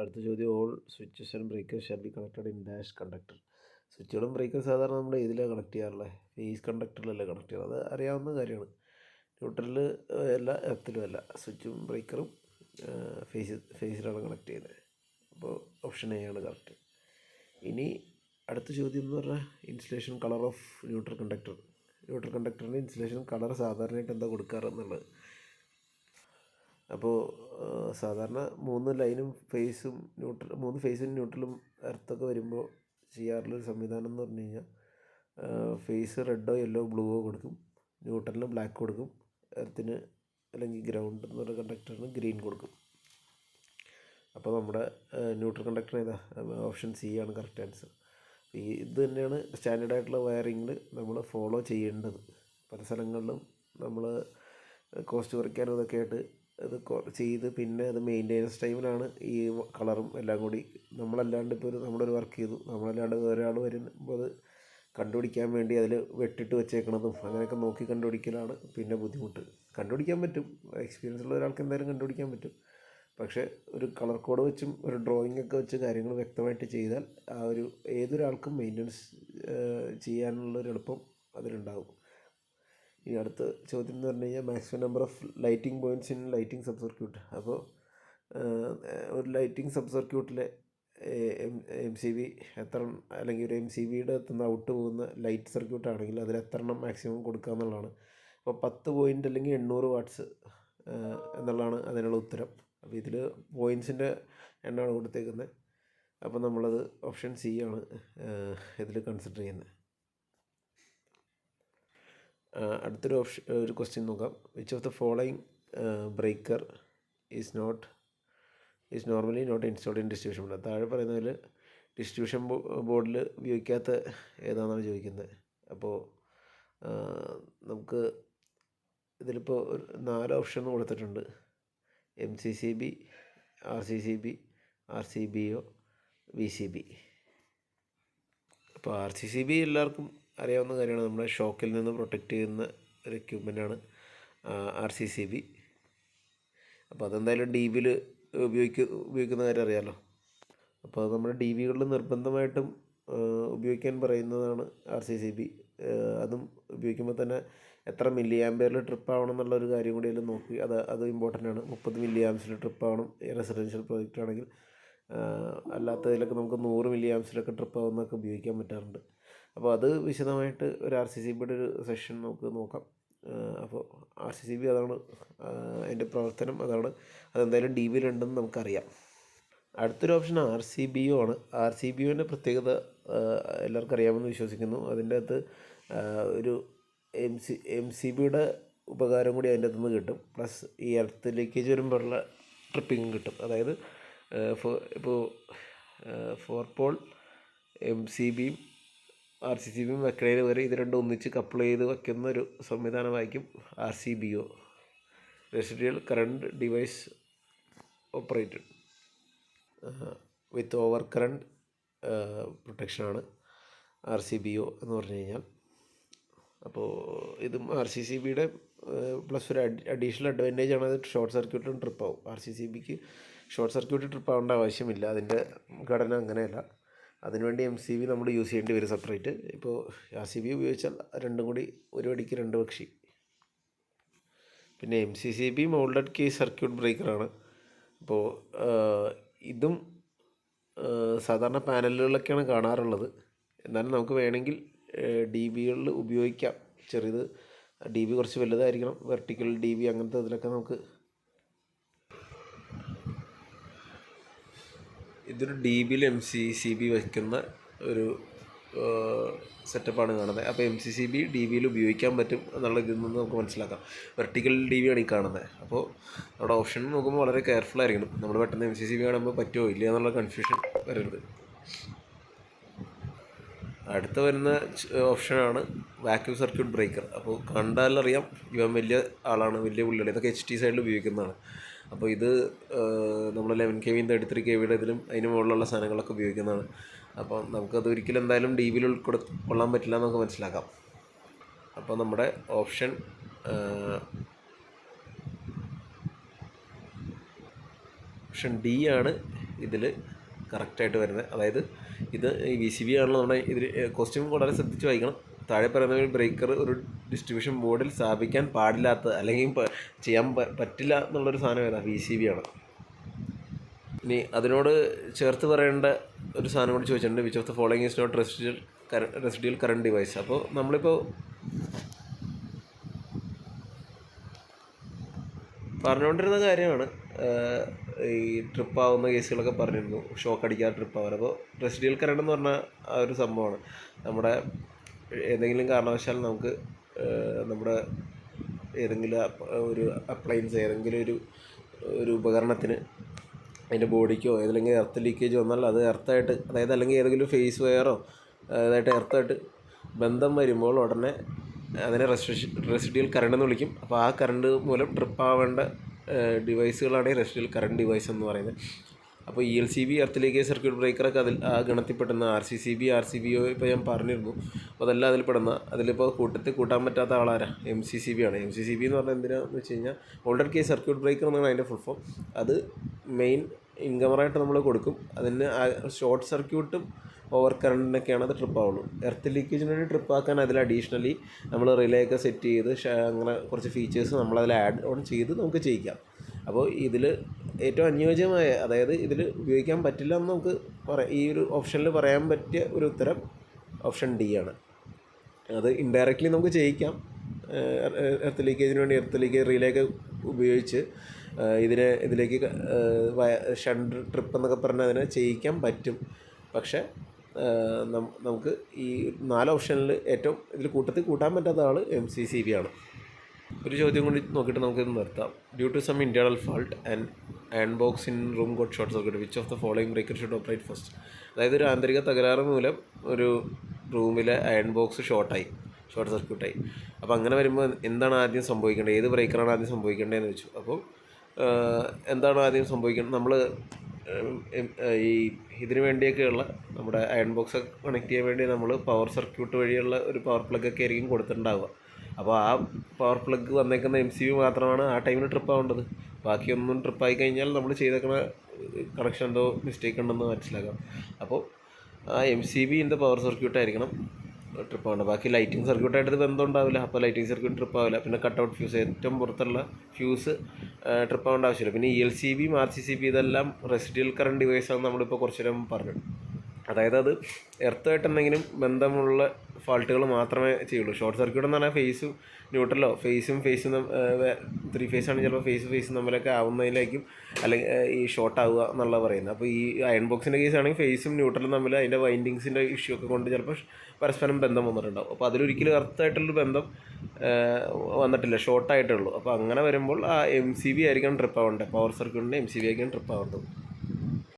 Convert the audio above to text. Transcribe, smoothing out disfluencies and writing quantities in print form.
അടുത്ത ചോദ്യം, all switches and breakers shall be connected in dash conductor. സ്വിച്ചുകളും ബ്രേക്കും സാധാരണ നമ്മൾ ഇതിലാണ് കണക്ട് ചെയ്യാറുള്ളത്, ഫേസ് കണ്ടക്ടറിലല്ലേ കണക്ട് ചെയ്യുന്നത്. അത് അറിയാവുന്ന കാര്യമാണ്. ന്യൂട്രലിൽ അല്ല, എർത്തിലും അല്ല. സ്വിച്ചും ബ്രേക്കറും ഫേസിലാണ് കണക്ട് ചെയ്യുന്നത്. അപ്പോൾ ഓപ്ഷൻ എ ആണ് കറക്റ്റ്. ഇനി അടുത്ത ചോദ്യം എന്ന് പറഞ്ഞാൽ insulation colour of neutral conductor. Neutral കണ്ടക്ടറിൻ്റെ ഇൻസുലേഷൻ കളർ സാധാരണയായിട്ട് എന്താ കൊടുക്കാറെന്നുള്ളത്. അപ്പോൾ സാധാരണ 3 ലൈനും ഫേസും ന്യൂട്രൽ 3 ഫേസും ന്യൂട്രലും എർത്തൊക്കെ വരുമ്പോൾ ചെയ്യാറുള്ളൊരു സംവിധാനം എന്ന് പറഞ്ഞു കഴിഞ്ഞാൽ ഫേസ് റെഡോ യെല്ലോ ബ്ലൂവോ കൊടുക്കും, ന്യൂട്രലിന് ബ്ലാക്ക് കൊടുക്കും, എർത്തിന് അല്ലെങ്കിൽ ഗ്രൗണ്ട് എന്ന് പറയുന്ന കണ്ടക്ടറിന് ഗ്രീൻ കൊടുക്കും. അപ്പോൾ നമ്മുടെ ന്യൂട്രൽ കണ്ടക്ടർ ഏതാ? ഓപ്ഷൻ സി ആണ് കറക്റ്റ് ആൻസർ. ഇത് തന്നെയാണ് സ്റ്റാൻഡേർഡായിട്ടുള്ള വയറിങ്ങിൽ നമ്മൾ ഫോളോ ചെയ്യേണ്ടത്. പല സ്ഥലങ്ങളിലും നമ്മൾ കോസ്റ്റ് കുറയ്ക്കാനും ഇതൊക്കെ ആയിട്ട് ഇത് ചെയ്ത് പിന്നെ അത് മെയിൻ്റെനൻസ് ടൈമിലാണ് ഈ കളറും എല്ലാം കൂടി. നമ്മളല്ലാണ്ട് ഇപ്പോൾ നമ്മളൊരു വർക്ക് ചെയ്തു, നമ്മളല്ലാണ്ട് വേറെ ആൾ വരുമ്പോൾ അത് കണ്ടുപിടിക്കാൻ വേണ്ടി അതിൽ വെട്ടിട്ട് വെച്ചേക്കണതും അങ്ങനെയൊക്കെ നോക്കി കണ്ടുപിടിക്കലാണ് പിന്നെ ബുദ്ധിമുട്ട്. കണ്ടുപിടിക്കാൻ പറ്റും, എക്സ്പീരിയൻസ് ഉള്ള ഒരാൾക്ക് എന്തായാലും കണ്ടുപിടിക്കാൻ പറ്റും. പക്ഷേ ഒരു കളർ കോഡ് വെച്ചും ഒരു ഡ്രോയിങ് ഒക്കെ വെച്ച് കാര്യങ്ങൾ വ്യക്തമായിട്ട് ചെയ്താൽ ആ ഒരു ഏതൊരാൾക്കും മെയിൻ്റനൻസ് ചെയ്യാനുള്ളൊരു എളുപ്പം അതിലുണ്ടാകും. ഇനി അടുത്ത ചോദ്യം എന്ന് പറഞ്ഞു കഴിഞ്ഞാൽ maximum number of lighting points in lighting sub circuit. അപ്പോൾ ഒരു ലൈറ്റിംഗ് സബ് സർക്യൂട്ടിലെ MCB എത്ര, അല്ലെങ്കിൽ ഒരു MCBയുടെ എത്തുന്ന ഔട്ട് പോകുന്ന ലൈറ്റ് സർക്യൂട്ട് ആണെങ്കിൽ അതിൽ എത്ര എണ്ണം മാക്സിമം കൊടുക്കുക എന്നുള്ളതാണ്. അപ്പോൾ 10 പോയിൻ്റ് അല്ലെങ്കിൽ 800 വാട്ട്സ് എന്നുള്ളതാണ് അതിനുള്ള ഉത്തരം. അപ്പോൾ ഇതിൽ പോയിൻറ്റ്സിൻ്റെ എണ്ണമാണ് കൊടുത്തേക്കുന്നത്. അപ്പോൾ നമ്മളത് ഓപ്ഷൻ സി ആണ് ഇതിൽ കൺസിഡർ ചെയ്യുന്നത്. അടുത്തൊരു ഒരു ക്വസ്റ്റ്യൻ നോക്കാം. Which of the following breaker is normally not installed in distribution board. താഴെ പറയുന്നതിൽ ഡിസ്ട്രിബ്യൂഷൻ ബോർഡിൽ ഉപയോഗിക്കാത്ത ഏതാണെന്നാണ് ചോദിക്കുന്നത്. അപ്പോൾ നമുക്ക് ഇതിലിപ്പോൾ 4 ഓപ്ഷൻ കൊടുത്തിട്ടുണ്ട്. MCCB, RCCB, RCBO, VCB. അപ്പോൾ RCCB എല്ലാവർക്കും അറിയാവുന്ന കാര്യമാണ്. നമ്മുടെ ഷോക്കിൽ നിന്ന് പ്രൊട്ടക്റ്റ് ചെയ്യുന്ന ഒരു എക്യുപ്മെൻ്റാണ് RCCB. അപ്പോൾ അതെന്തായാലും DBയിൽ ഉപയോഗിക്കുന്ന കാര്യം അറിയാമല്ലോ. അപ്പോൾ അത് നമ്മുടെ DBകളിൽ നിർബന്ധമായിട്ടും ഉപയോഗിക്കാൻ പറയുന്നതാണ് RCCB. അതും ഉപയോഗിക്കുമ്പോൾ തന്നെ എത്ര മില്ലി ആംപിയറിൽ ട്രിപ്പ് ആവണം എന്നുള്ളൊരു കാര്യം കൂടി അതിൽ നോക്കി. അത് ഇമ്പോർട്ടൻ്റ് ആണ്. 30 മില്ലി ആംസിൽ ട്രിപ്പ് ആവണം റെസിഡൻഷ്യൽ പ്രോജക്റ്റ് ആണെങ്കിൽ. അല്ലാത്തതിലൊക്കെ നമുക്ക് 100 മില്ലി ആംസിലൊക്കെ ട്രിപ്പ് ആവുന്നതൊക്കെ ഉപയോഗിക്കാൻ പറ്റാറുണ്ട്. അപ്പോൾ അത് വിശദമായിട്ട് ഒരു RCCBയുടെ ഒരു സെഷൻ നമുക്ക് നോക്കാം. അപ്പോൾ RCCB അതാണ്, അതിൻ്റെ പ്രവർത്തനം അതാണ്. അതെന്തായാലും DBയിലുണ്ടെന്ന് നമുക്കറിയാം. അടുത്തൊരു ഓപ്ഷൻ RCBO ആണ്. RCBOൻ്റെ പ്രത്യേകത എല്ലാവർക്കും അറിയാമെന്ന് വിശ്വസിക്കുന്നു. അതിൻ്റെ അകത്ത് ഒരു MCBയുടെ ഉപകാരം കൂടി അതിൻ്റെ അകത്തുനിന്ന് കിട്ടും. പ്ലസ് ഈ എർത്ത് ലീക്കേജ് വരുമ്പോഴുള്ള ട്രിപ്പിങ്ങും കിട്ടും. അതായത് ഇപ്പോൾ 4 പോൾ MCBയും RCCBയും വെക്കണേന് വരെ ഇത് രണ്ടും ഒന്നിച്ച് കപ്പിൾ ചെയ്ത് വെക്കുന്ന ഒരു സംവിധാനമായിരിക്കും RCBO, residual current device operated with over current പ്രൊട്ടക്ഷനാണ് RCBO എന്ന് പറഞ്ഞു കഴിഞ്ഞാൽ. അപ്പോൾ ഇതും RCCBയുടെ പ്ലസ് ഒരു അഡീഷണൽ അഡ്വാൻറ്റേജ് ആണ്. അത് ഷോർട്ട് സർക്യൂട്ടിലും ട്രിപ്പ് ആവും. RCCBക്ക് ഷോർട്ട് സർക്യൂട്ട് ട്രിപ്പ് ആവേണ്ട ആവശ്യമില്ല. അതിൻ്റെ ഘടന അങ്ങനെയല്ല. അതിനുവേണ്ടി MCB നമ്മൾ യൂസ് ചെയ്യേണ്ടി വരും സെപ്പറേറ്റ്. ഇപ്പോൾ RCB ഉപയോഗിച്ചാൽ രണ്ടും കൂടി ഒരു വടിക്ക് 2 പക്ഷി. പിന്നെ MCCB മൗൾഡഡ് കേസ് സർക്യൂട്ട് ബ്രേക്കറാണ്. അപ്പോൾ ഇതും സാധാരണ പാനലുകളിലൊക്കെയാണ് കാണാറുള്ളത്. എന്നാലും നമുക്ക് വേണമെങ്കിൽ DBകളിൽ ഉപയോഗിക്കാം. ചെറിയത് DB കുറച്ച് വലുതായിരിക്കണം. വെർട്ടിക്കൽ DB അങ്ങനത്തെ ഇതിലൊക്കെ നമുക്ക് ഇതൊരു DBയിൽ MCCB വയ്ക്കുന്ന ഒരു സെറ്റപ്പാണ് കാണുന്നത്. അപ്പോൾ MCCB DBയിൽ ഉപയോഗിക്കാൻ പറ്റും എന്നുള്ള ഇതിൽ നിന്ന് നമുക്ക് മനസ്സിലാക്കാം. വെർട്ടിക്കൽ DB ആണ് ഈ കാണുന്നത്. അപ്പോൾ അവിടെ ഓപ്ഷൻ നോക്കുമ്പോൾ വളരെ കെയർഫുൾ ആയിരിക്കണം. നമ്മൾ പെട്ടെന്ന് MCCB കാണുമ്പോൾ പറ്റുമോ ഇല്ല എന്നുള്ള കൺഫ്യൂഷൻ വരരുത്. അടുത്ത വരുന്ന ഓപ്ഷനാണ് വാക്യൂം സർക്യൂട്ട് ബ്രേക്കർ. അപ്പോൾ കണ്ടാലറിയാം ഇവൻ വലിയ ആളാണ്, വലിയ പുള്ളിയാണ്. ഇതൊക്കെ HT സൈഡിൽ ഉപയോഗിക്കുന്നതാണ്. അപ്പോൾ ഇത് നമ്മൾ 11 kV 33 kVയുടെ ഇതിലും അതിന് മുകളിലുള്ള സാധനങ്ങളൊക്കെ ഉപയോഗിക്കുന്നതാണ്. അപ്പോൾ നമുക്കത് ഒരിക്കലും എന്തായാലും DBയിൽ കൊള്ളാൻ പറ്റില്ല എന്നൊക്കെ മനസ്സിലാക്കാം. അപ്പോൾ നമ്മുടെ ഓപ്ഷൻ D ആണ് ഇതിൽ കറക്റ്റായിട്ട് വരുന്നത്. അതായത് ഇത് ഈ VCB ആണല്ലോ നമ്മുടെ ഇതിൽ ക്വസ്റ്റ്യൻ വളരെ ശ്രദ്ധിച്ച് വായിക്കണം. താഴെ പറയുന്ന ഒരു ബ്രേക്കർ ഒരു ഡിസ്ട്രിബ്യൂഷൻ ബോർഡിൽ സ്ഥാപിക്കാൻ പാടില്ലാത്ത അല്ലെങ്കിൽ ചെയ്യാൻ പറ്റില്ല എന്നുള്ളൊരു സാധനം ഏതാ? VCB ആണ്. ഇനി അതിനോട് ചേർത്ത് പറയേണ്ട ഒരു സാധനം കൂടി ചോദിച്ചിട്ടുണ്ട്. Which of the following is not residual current device. അപ്പോൾ നമ്മളിപ്പോൾ പറഞ്ഞുകൊണ്ടിരുന്ന കാര്യമാണ് ഈ ട്രിപ്പാവുന്ന കേസുകളൊക്കെ പറഞ്ഞിരുന്നു, ഷോക്ക് അടിക്കാതെ ട്രിപ്പാവാൻ. അപ്പോൾ റെസിഡ്യൂൽ കറണ്ട് എന്ന് പറഞ്ഞാൽ ആ ഒരു സംഭവമാണ്. നമ്മുടെ ഏതെങ്കിലും കാരണവശാൽ നമുക്ക് നമ്മുടെ ഏതെങ്കിലും ഒരു അപ്ലയൻസ്, ഏതെങ്കിലും ഒരു ഉപകരണത്തിന് അതിൻ്റെ ബോഡിക്കോ ഏതെങ്കിലും എർത്ത് ലീക്കേജ് വന്നാൽ അത് എർത്തായിട്ട്, അതായത് അല്ലെങ്കിൽ ഏതെങ്കിലും ഫേസ് വയറോ അതായിട്ട് എർത്തായിട്ട് ബന്ധം വരുമ്പോൾ ഉടനെ അതിനെ റെസിഡ്യൂൽ കറണ്ട് എന്ന് വിളിക്കും. അപ്പോൾ ആ കറണ്ട് മൂലം ട്രിപ്പാവേണ്ട ഡിവൈസുകളാണ് ഈ റെസിഡ്യൂൽ കറണ്ട് ഡിവൈസ് എന്ന് പറയുന്നത്. അപ്പോൾ ELCB, എർത്ത് ലീക്കേജ് സർക്യൂട്ട് ബ്രേക്കറൊക്കെ അതിൽ ആ ഗണത്തിൽപ്പെടുന്ന. RCCB, RCBO ഇപ്പോൾ ഞാൻ പറഞ്ഞിരുന്നു. അപ്പോൾ അതെല്ലാം അതിൽപ്പെടുന്ന. അതിലിപ്പോൾ കൂട്ടാൻ പറ്റാത്ത ആളാരാ? MCCB ആണ്. MCCB എന്ന് പറഞ്ഞാൽ എന്തിനാണെന്ന് വെച്ച് കഴിഞ്ഞാൽ മോൾഡഡ് കേസ് സർക്യൂട്ട് ബ്രേക്കർ എന്നാണ് അതിൻ്റെ ഫുൾ ഫോം. അത് മെയിൻ ഇൻകമറായിട്ട് നമ്മൾ കൊടുക്കും. അതിന് ഷോർട്ട് സർക്യൂട്ടും ഓവർ കറണ്ടിനൊക്കെയാണ് അത് ട്രിപ്പാവുള്ളൂ. എർത്ത് ലീക്കേജിന് വേണ്ടി ട്രിപ്പാക്കാൻ അതിൽ അഡീഷണലി നമ്മൾ റിലേ ഒക്കെ സെറ്റ് ചെയ്ത് അങ്ങനെ കുറച്ച് ഫീച്ചേഴ്സ് നമ്മളതിൽ ആഡ് ഓൺ ചെയ്ത് നമുക്ക് ചെയ്യിക്കാം. അപ്പോൾ ഇതിൽ ഏറ്റവും അനുയോജ്യമായ, അതായത് ഇതിൽ ഉപയോഗിക്കാൻ പറ്റില്ല എന്ന് നമുക്ക് ഈ ഒരു ഓപ്ഷനിൽ പറയാൻ പറ്റിയ ഒരു ഉത്തരം ഓപ്ഷൻ D ആണ്. അത് ഇൻഡയറക്റ്റ്ലി നമുക്ക് ചെയ്യിക്കാം. എർത്ത് ലീക്കേജിന് വേണ്ടി എർത്ത് ലീക്കേജ് റിലേക്ക് ഉപയോഗിച്ച് ഇതിലേക്ക് ഷണ്ട് ട്രിപ്പ് എന്നൊക്കെ പറഞ്ഞാൽ അതിനെ ചെയ്യിക്കാൻ പറ്റും. പക്ഷേ നമുക്ക് ഈ 4 ഓപ്ഷനിൽ ഏറ്റവും ഇതിൽ കൂട്ടാൻ പറ്റാത്ത ആൾ MCCB ആണ്. ഒരു ചോദ്യം കൂടി നോക്കിയിട്ട് നമുക്കിത് നിർത്താം. Due to some internal fault and iron box in room got short circuit, which of the following breaker should operate first. അതായത് ഒരു ആന്തരിക തകരാറ് മൂലം ഒരു റൂമിലെ അയൺ ബോക്സ് ഷോർട്ട് സർക്യൂട്ടായി. അപ്പോൾ അങ്ങനെ വരുമ്പോൾ എന്താണ് ആദ്യം സംഭവിക്കേണ്ടത്, ഏത് ബ്രേക്കറാണ് ആദ്യം സംഭവിക്കേണ്ടതെന്ന് വെച്ചു. അപ്പോൾ എന്താണ് ആദ്യം സംഭവിക്കേണ്ടത്? നമ്മൾ ഈ ഇതിന് വേണ്ടിയൊക്കെയുള്ള നമ്മുടെ അയൺ ബോക്സ് കണക്ട് ചെയ്യാൻ വേണ്ടി നമ്മൾ പവർ സർക്യൂട്ട് വഴിയുള്ള ഒരു പവർ പ്ലഗൊക്കെ ആയിരിക്കും കൊടുത്തിട്ടുണ്ടാവുക. അപ്പോൾ ആ പവർ പ്ലഗ് വന്നേക്കുന്ന MCB മാത്രമാണ് ആ ടൈമിൽ ട്രിപ്പ് ആവേണ്ടത്. ബാക്കിയൊന്നും ട്രിപ്പായി കഴിഞ്ഞാൽ നമ്മൾ ചെയ്തേക്കുന്ന കണക്ഷൻ എന്തോ മിസ്റ്റേക്ക് ഉണ്ടെന്ന് മനസ്സിലാക്കാം. അപ്പോൾ ആ MCB ഇൻ ദ പവർ സർക്യൂട്ടായിരിക്കണം ട്രിപ്പ് ആവേണ്ടത്. ബാക്കി ലൈറ്റിംഗ് സർക്യൂട്ടായിട്ട് ബന്ധം ഉണ്ടാവില്ല. അപ്പോൾ ലൈറ്റിംഗ് സർക്യൂട്ട് ട്രിപ്പ് ആവില്ല. പിന്നെ കട്ടൗട്ട് ഫ്യൂസ്, ഏറ്റവും പുറത്തുള്ള ഫ്യൂസ് ട്രിപ്പ് ആവേണ്ട ആവശ്യമില്ല. പിന്നെ ELCB, RCCB ഇതെല്ലാം റെസിഡ്യൂൽ കറണ്ട് ഡിവൈസാണെന്ന് നമ്മളിപ്പോൾ കുറച്ച് നേരം പറഞ്ഞു. അതായത് അത് എർത്തുമായിട്ട് എന്തെങ്കിലും ബന്ധമുള്ള ഫാൾട്ടുകൾ മാത്രമേ ചെയ്യുള്ളൂ. ഷോർട്ട് സർക്യൂട്ട് എന്ന് പറഞ്ഞാൽ ഫേസും ന്യൂട്രലോ ഫേസും 3 ഫേസ് ആണെങ്കിൽ ചിലപ്പോൾ ഫേസും തമ്മിലൊക്കെ ആവുന്നതിലേക്കും അല്ലെങ്കിൽ ഈ ഷോർട്ട് ആവുക എന്നുള്ള പറയുന്നത്. അപ്പോൾ ഈ അയൺ ബോക്സിൻ്റെ കേസ് ആണെങ്കിൽ ഫേസും ന്യൂട്രലും തമ്മിൽ അതിൻ്റെ വൈൻഡിങ്സിൻ്റെ ഇഷ്യൂ ഒക്കെ കൊണ്ട് ചിലപ്പോൾ പരസ്പരം ബന്ധം വന്നിട്ടുണ്ടാവും. അപ്പോൾ അതിലൊരിക്കലും എർത്തായിട്ടുള്ളൊരു ബന്ധം വന്നിട്ടില്ല, ഷോർട്ടായിട്ടേ ഉള്ളൂ. അപ്പോൾ അങ്ങനെ വരുമ്പോൾ ആ MCB ആയിരിക്കണം ട്രിപ്പ് ആവേണ്ടത്. പവർ സർക്യൂട്ടിൻ്റെ MCB ആയിരിക്കണം ട്രിപ്പ് ആവേണ്ടത്.